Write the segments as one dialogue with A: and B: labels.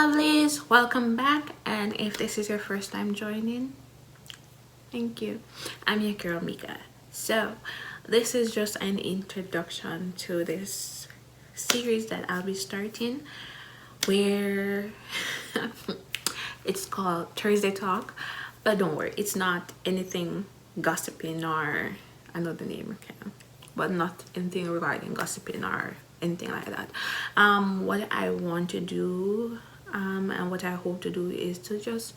A: lovelies, welcome back. And if this is your first time joining, thank you. I'm your girl Mika. So this is just an introduction to this series that I'll be starting, where it's called Thursday Talk. But don't worry, it's not anything gossiping or another name, okay? But not anything regarding gossiping or anything like that. What I want to do and what I hope to do is to just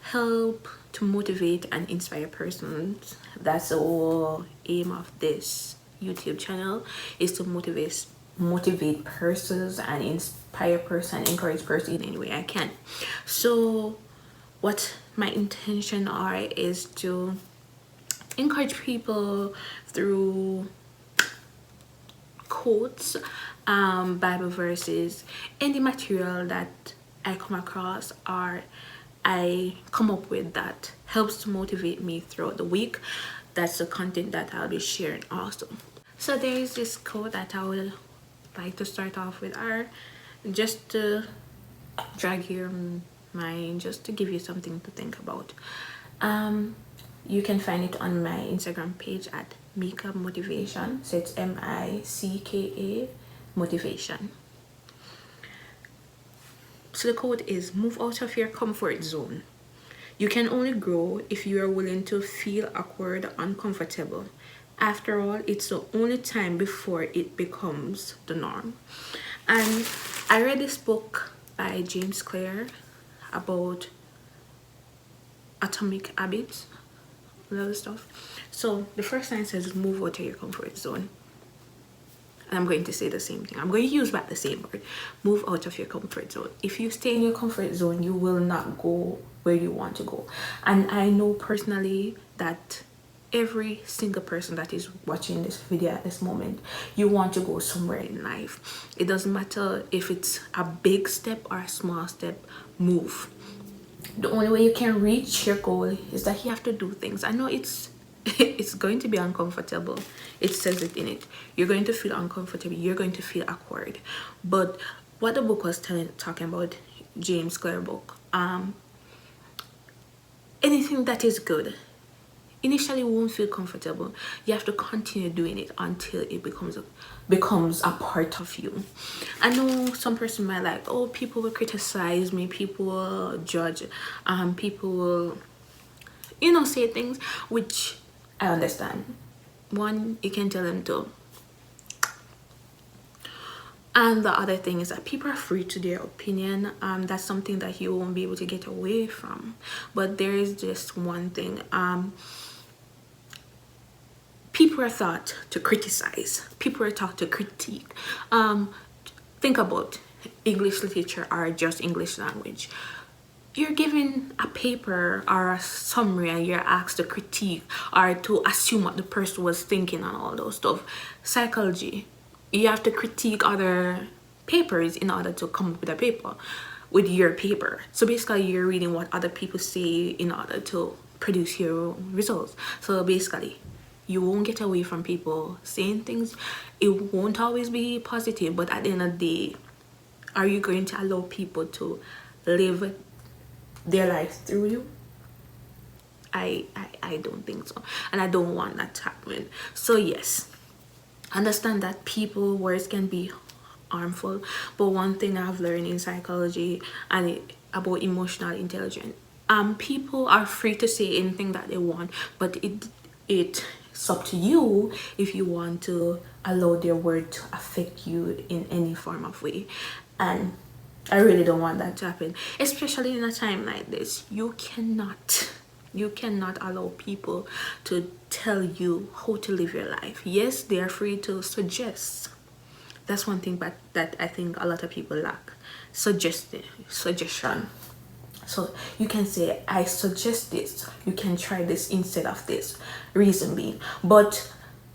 A: help to motivate and inspire persons. That's the whole aim of this YouTube channel, is to motivate persons and inspire person, encourage person in any way I can. So what my intention are is to encourage people through quotes, Bible verses, any material that I come across or I come up with that helps to motivate me throughout the week. That's the content that I'll be sharing also. So there is this quote that I would like to start off with, or just to drag your mind, just to give you something to think about. You can find it on my Instagram page at Mika Motivation. So it's MICKA Motivation. So the quote is, move out of your comfort zone. You can only grow if you are willing to feel awkward, uncomfortable. After all, it's the only time before it becomes the norm. And I read this book by James Clear about atomic habits, little stuff. So the first line says, move out of your comfort zone. And I'm going to say the same thing. I'm going to use back the same word. Move out of your comfort zone. If you stay in your comfort zone, you will not go where you want to go. And I know personally that every single person that is watching this video at this moment, you want to go somewhere in life. It doesn't matter if it's a big step or a small step, move. The only way you can reach your goal is that you have to do things. I know it's going to be uncomfortable. It says it in it. You're going to feel uncomfortable. You're going to feel awkward. But what the book was talking about, James Clear book, anything that is good initially won't feel comfortable. You have to continue doing it until it becomes a part of you. I know some person might like, oh, people will criticize me, people will judge, people will, say things, which I understand. One, you can tell them to. And the other thing is that people are free to their opinion. That's something that you won't be able to get away from. But there is just one thing. People are taught to criticize. People are taught to critique. Think about English literature or just English language. You're given a paper or a summary and you're asked to critique or to assume what the person was thinking and all those stuff. Psychology, you have to critique other papers in order to come up with a paper, with your paper. So basically you're reading what other people say in order to produce your results. So basically you won't get away from people saying things. It won't always be positive, but at the end of the day, are you going to allow people to live their life through you? I don't think so, and I don't want that to happen. So yes, understand that people words can be harmful, but one thing I've learned in psychology and about emotional intelligence, people are free to say anything that they want, but it's up to you if you want to allow their word to affect you in any form of way. And I really don't want that to happen, especially in a time like this. You cannot allow people to tell you how to live your life. Yes, they are free to suggest. That's one thing, but that I think a lot of people lack. Suggestion. So you can say, I suggest this. You can try this instead of this. Reason being. But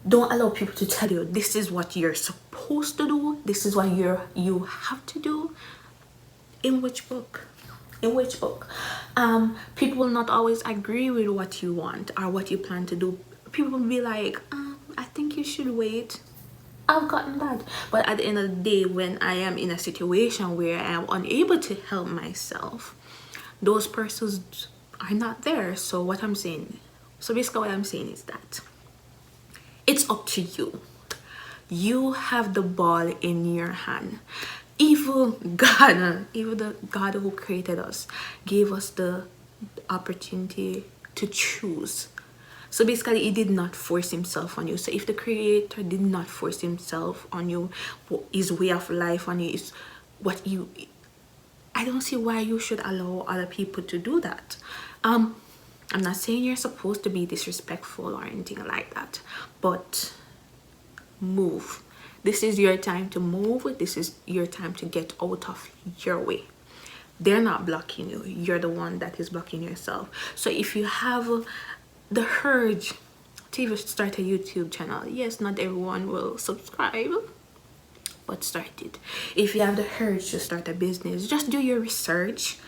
A: don't allow people to tell you this is what you're supposed to do. This is what you have to do. In which book? People will not always agree with what you want or what you plan to do. People will be like, I think you should wait. I've gotten that. But at the end of the day, when I am in a situation where I am unable to help myself, those persons are not there. So what I'm saying, so basically what I'm saying is that it's up to you. You have the ball in your hand. Even God, even the God who created us, gave us the opportunity to choose. So basically, he did not force himself on you. So if the creator did not force himself on you, his way of life on you is what you, I don't see why you should allow other people to do that. I'm not saying you're supposed to be disrespectful or anything like that, but move. This is your time to move. This is your time to get out of your way. They're not blocking you. You're the one that is blocking yourself. So if you have the urge to even start a YouTube channel, yes, not everyone will subscribe, but start it. If you have the urge to start a business, just do your research.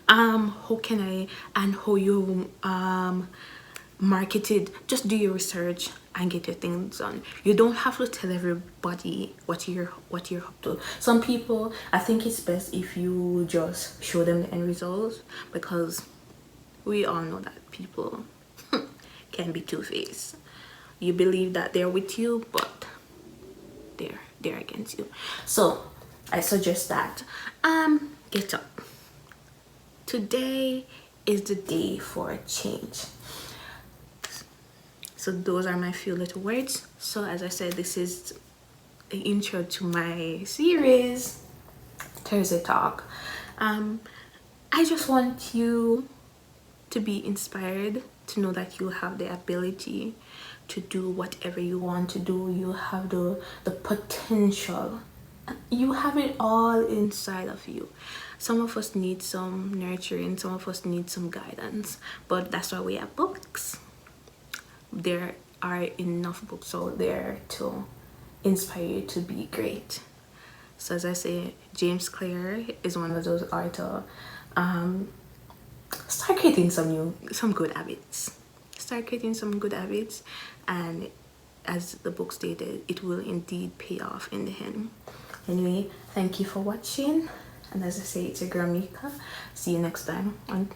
A: How can I, and how you marketed, just do your research and get your things done. You don't have to tell everybody what you're up to. Some people, I think it's best if you just show them the end results, because we all know that people can be two-faced. You believe that they're with you, but they're against you. So I suggest that get up. Today is the day for a change. So those are my few little words. So as I said, this is the intro to my series, Thursday Talk. I just want you to be inspired, to know that you have the ability to do whatever you want to do. You have the potential. You have it all inside of you. Some of us need some nurturing, some of us need some guidance, but that's why we have books. There are enough books out there to inspire you to be great. So as I say, James Clear is one of those authors. Start creating some good habits. Start creating some good habits, and as the book stated, it will indeed pay off in the end. Anyway, thank you for watching, and as I say, it's your girl Mika. See you next time on